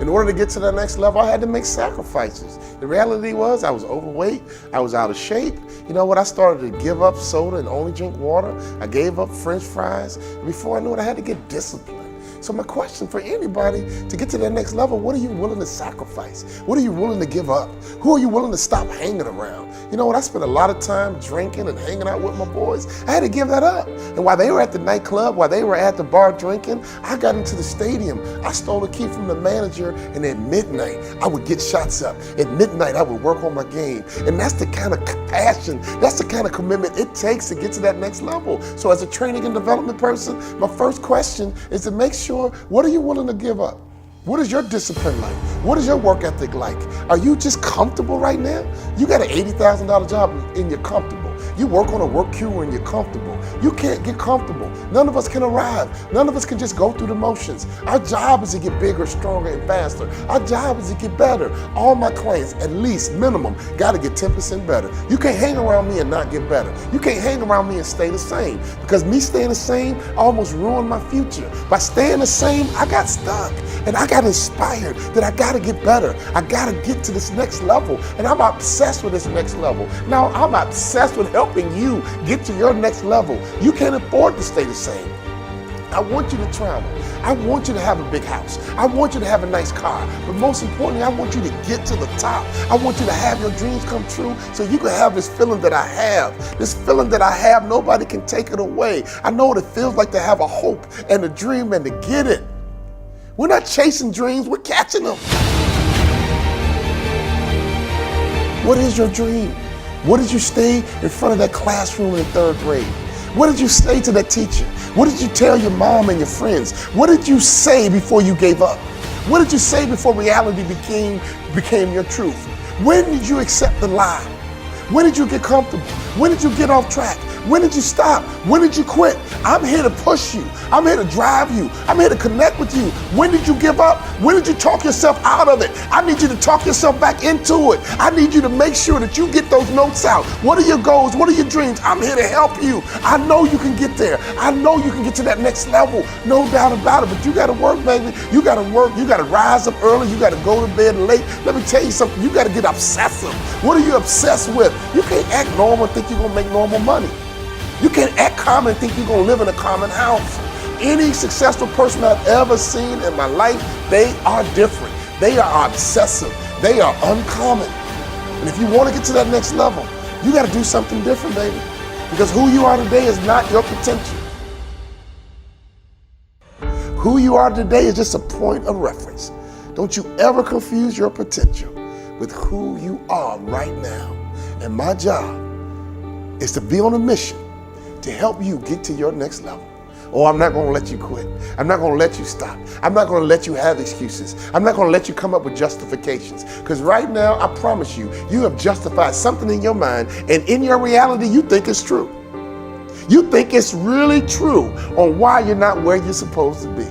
In order to get to the next level, I had to make sacrifices. The reality was I was overweight, I was out of shape. You know what, I started to give up soda and only drink water. I gave up French fries. Before I knew it, I had to get disciplined. So my question for anybody to get to that next level, what are you willing to sacrifice? What are you willing to give up? Who are you willing to stop hanging around? You know what, I spent a lot of time drinking and hanging out with my boys. I had to give that up. And while they were at the nightclub, while they were at the bar drinking, I got into the stadium. I stole a key from the manager, and at midnight, I would get shots up. At midnight, I would work on my game. And that's the kind of passion, that's the kind of commitment it takes to get to that next level. So as a training and development person, my first question is to make sure, what are you willing to give up? What is your discipline like? What is your work ethic like? Are you just comfortable right now? You got an $80,000 job and you're comfortable. You work on a work queue and you're comfortable. You can't get comfortable. None of us can arrive. None of us can just go through the motions. Our job is to get bigger, stronger, and faster. Our job is to get better. All my clients, at least minimum, got to get 10% better. You can't hang around me and not get better. You can't hang around me and stay the same, because me staying the same almost ruined my future. By staying the same, I got stuck and I got inspired that I got to get better. I got to get to this next level, and I'm obsessed with this next level. Now, I'm obsessed with helping you get to your next level. You can't afford to stay the same. I want you to travel. I want you to have a big house. I want you to have a nice car. But most importantly, I want you to get to the top. I want you to have your dreams come true so you can have this feeling that I have. This feeling that I have, nobody can take it away. I know what it feels like to have a hope and a dream and to get it. We're not chasing dreams, we're catching them. What is your dream? What did you stay in front of that classroom in the 3rd grade? What did you say to that teacher? What did you tell your mom and your friends? What did you say before you gave up? What did you say before reality became your truth? When did you accept the lie? When did you get comfortable? When did you get off track? When did you stop? When did you quit? I'm here to push you. I'm here to drive you. I'm here to connect with you. When did you give up? When did you talk yourself out of it? I need you to talk yourself back into it. I need you to make sure that you get those notes out. What are your goals? What are your dreams? I'm here to help you. I know you can get there. I know you can get to that next level. No doubt about it. But you got to work, baby. You got to work. You got to rise up early. You got to go to bed late. Let me tell you something. You got to get obsessive. What are you obsessed with? You can't act normal and think you're going to make normal money. You can't act common and think you're going to live in a common house. Any successful person I've ever seen in my life, they are different. They are obsessive. They are uncommon. And if you want to get to that next level, you got to do something different, baby. Because who you are today is not your potential. Who you are today is just a point of reference. Don't you ever confuse your potential with who you are right now. And my job is to be on a mission to help you get to your next level. Oh, I'm not going to let you quit. I'm not going to let you stop. I'm not going to let you have excuses. I'm not going to let you come up with justifications. Because right now, I promise you, you have justified something in your mind, and in your reality, you think it's true. You think it's really true on why you're not where you're supposed to be.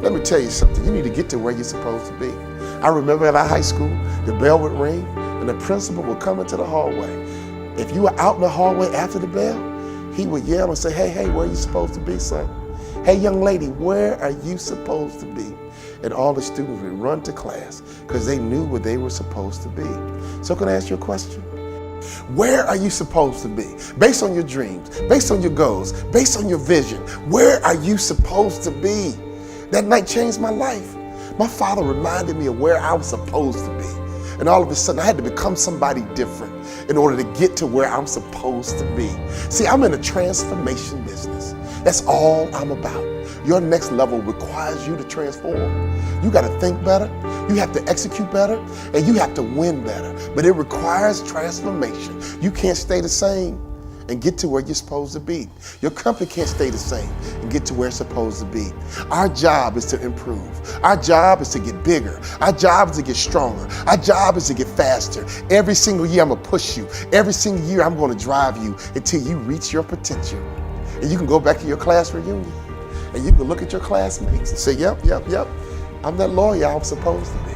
Let me tell you something. You need to get to where you're supposed to be. I remember at our high school, the bell would ring, and the principal would come into the hallway. If you were out in the hallway after the bell, he would yell and say, hey, where are you supposed to be, son? Hey, young lady, where are you supposed to be? And all the students would run to class because they knew where they were supposed to be. So can I ask you a question? Where are you supposed to be? Based on your dreams, based on your goals, based on your vision, where are you supposed to be? That night changed my life. My father reminded me of where I was supposed to be. And all of a sudden, I had to become somebody different in order to get to where I'm supposed to be. See, I'm in a transformation business. That's all I'm about. Your next level requires you to transform. You got to think better, you have to execute better, and you have to win better. But it requires transformation. You can't stay the same and get to where you're supposed to be. Your company can't stay the same and get to where it's supposed to be. Our job is to improve. Our job is to get bigger. Our job is to get stronger. Our job is to get faster. Every single year, I'm gonna push you. Every single year, I'm gonna drive you until you reach your potential. And you can go back to your class reunion and you can look at your classmates and say, yep, I'm that lawyer I'm supposed to be.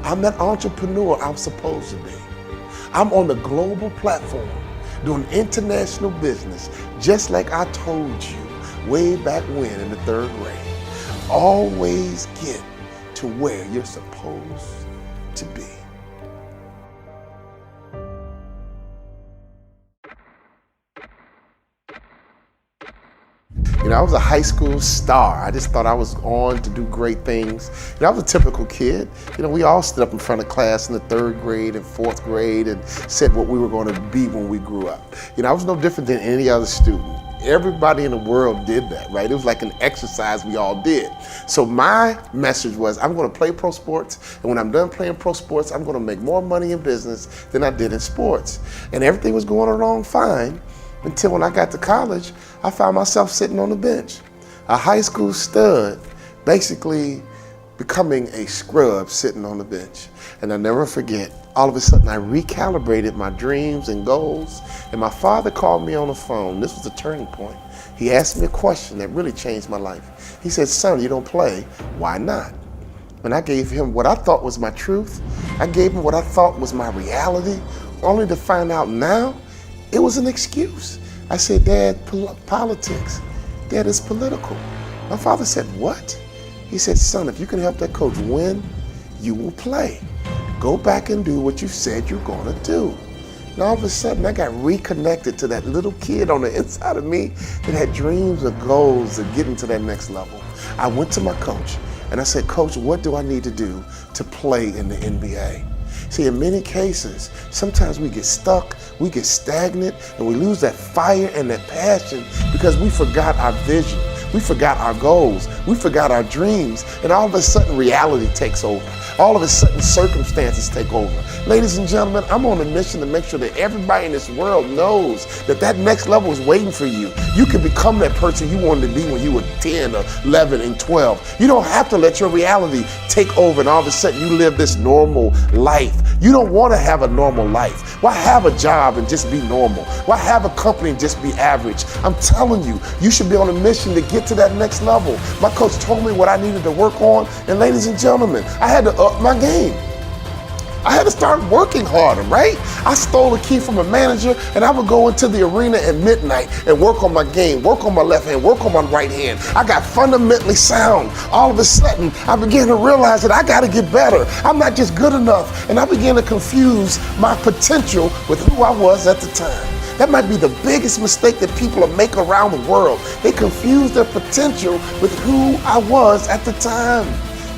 I'm that entrepreneur I'm supposed to be. I'm on the global platform doing international business, just like I told you way back when in the 3rd grade. Always get to where you're supposed to be. I was a high school star. I just thought I was on to do great things. I was a typical kid. We all stood up in front of class in the 3rd grade and 4th grade and said what we were going to be when we grew up. I was no different than any other student. Everybody in the world did that, right? It was like an exercise we all did. So my message was, I'm going to play pro sports, and when I'm done playing pro sports, I'm going to make more money in business than I did in sports. And everything was going along fine until when I got to college, I found myself sitting on the bench. A high school stud basically becoming a scrub sitting on the bench. And I'll never forget, all of a sudden I recalibrated my dreams and goals, and my father called me on the phone. This was a turning point. He asked me a question that really changed my life. He said, "Son, you don't play, why not?" And I gave him what I thought was my truth. I gave him what I thought was my reality, only to find out now it was an excuse. I said, "Dad, politics. Dad, it's political." My father said, "What?" He said, "Son, if you can help that coach win, you will play. Go back and do what you said you're going to do." And all of a sudden, I got reconnected to that little kid on the inside of me that had dreams and goals of getting to that next level. I went to my coach and I said, "Coach, what do I need to do to play in the NBA?" See, in many cases, sometimes we get stuck, we get stagnant, and we lose that fire and that passion because we forgot our vision. We forgot our goals. We forgot our dreams. And all of a sudden, reality takes over. All of a sudden, circumstances take over. Ladies and gentlemen, I'm on a mission to make sure that everybody in this world knows that that next level is waiting for you. You can become that person you wanted to be when you were 10 or 11 and 12. You don't have to let your reality take over and all of a sudden you live this normal life. You don't want to have a normal life. Why have a job and just be normal? Why have a company and just be average? I'm telling you, you should be on a mission to get to that next level. My coach told me what I needed to work on, and ladies and gentlemen, I had to up my game. I had to start working harder, right? I stole a key from a manager and I would go into the arena at midnight and work on my game, work on my left hand, work on my right hand. I got fundamentally sound. All of a sudden, I began to realize that I got to get better. I'm not just good enough. And I began to confuse my potential with who I was at the time. That might be the biggest mistake that people make around the world. They confuse their potential with who I was at the time.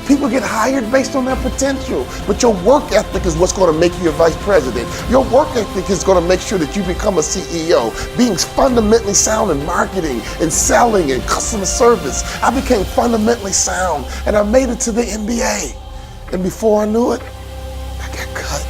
People get hired based on their potential, but your work ethic is what's going to make you a vice president. Your work ethic is going to make sure that you become a CEO. Being fundamentally sound in marketing and selling and customer service, I became fundamentally sound and I made it to the NBA. And before I knew it, I got cut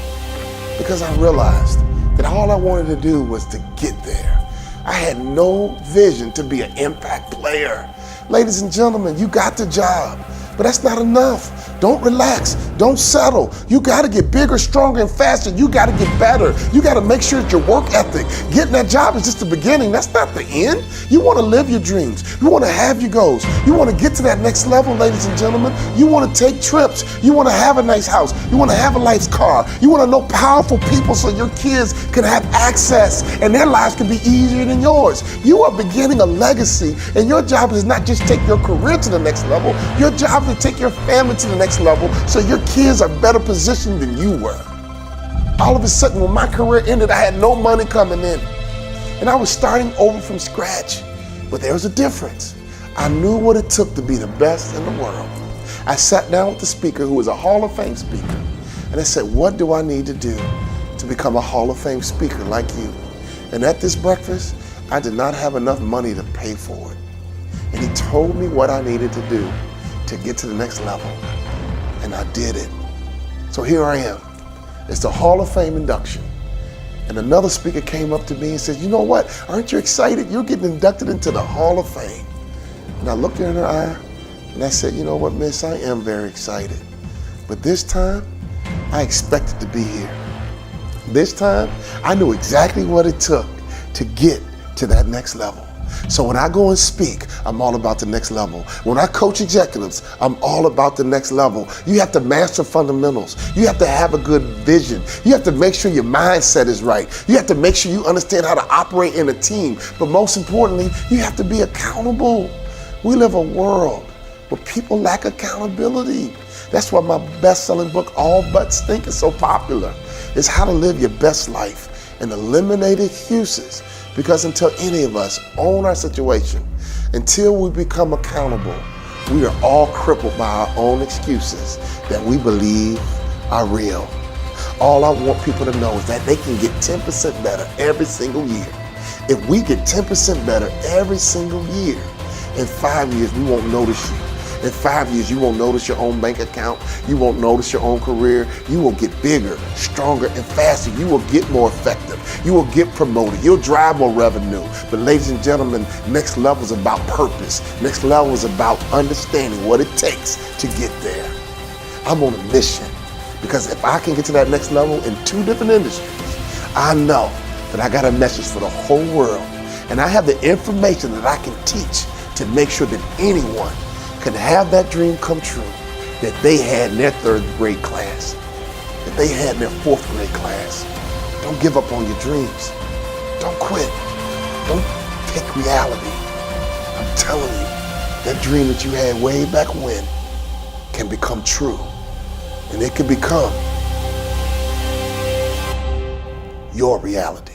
because I realized that all I wanted to do was to get there. I had no vision to be an impact player. Ladies and gentlemen, you got the job. But that's not enough. Don't relax. Don't settle. You got to get bigger, stronger, and faster. You got to get better. You got to make sure that your work ethic, getting that job is just the beginning. That's not the end. You want to live your dreams. You want to have your goals. You want to get to that next level, ladies and gentlemen. You want to take trips. You want to have a nice house. You want to have a nice car. You want to know powerful people so your kids can have access and their lives can be easier than yours. You are beginning a legacy, and your job is not just take your career to the next level. Your job is to take your family to the next level so your kids are better positioned than you were. All of a sudden, when my career ended, I had no money coming in. And I was starting over from scratch. But there was a difference. I knew what it took to be the best in the world. I sat down with the speaker, who was a Hall of Fame speaker, and I said, "What do I need to do to become a Hall of Fame speaker like you?" And at this breakfast, I did not have enough money to pay for it. And he told me what I needed to do to get to the next level. And I did it. So here I am. It's the Hall of Fame induction. And another speaker came up to me and said, "You know what? Aren't you excited? You're getting inducted into the Hall of Fame." And I looked in her eye and I said, "You know what, miss? I am very excited. But this time, I expected to be here. This time, I knew exactly what it took to get to that next level. So when I go and speak, I'm all about the next level. When I coach executives, I'm all about the next level. You have to master fundamentals. You have to have a good vision. You have to make sure your mindset is right. You have to make sure you understand how to operate in a team. But most importantly, you have to be accountable. We live a world where people lack accountability. That's why my best-selling book, All But Stink, is so popular. It's how to live your best life and eliminate excuses. Because until any of us own our situation, until we become accountable, we are all crippled by our own excuses that we believe are real. All I want people to know is that they can get 10% better every single year. If we get 10% better every single year, in 5 years, we won't notice you. In 5 years, you won't notice your own bank account. You won't notice your own career. You will get bigger, stronger, and faster. You will get more effective. You will get promoted. You'll drive more revenue. But ladies and gentlemen, next level is about purpose. Next level is about understanding what it takes to get there. I'm on a mission because if I can get to that next level in 2 different industries, I know that I got a message for the whole world. And I have the information that I can teach to make sure that anyone can have that dream come true that they had in their 3rd grade class, that they had in their 4th grade class. Don't give up on your dreams. Don't quit. Don't take reality. I'm telling you, that dream that you had way back when can become true. And it can become your reality.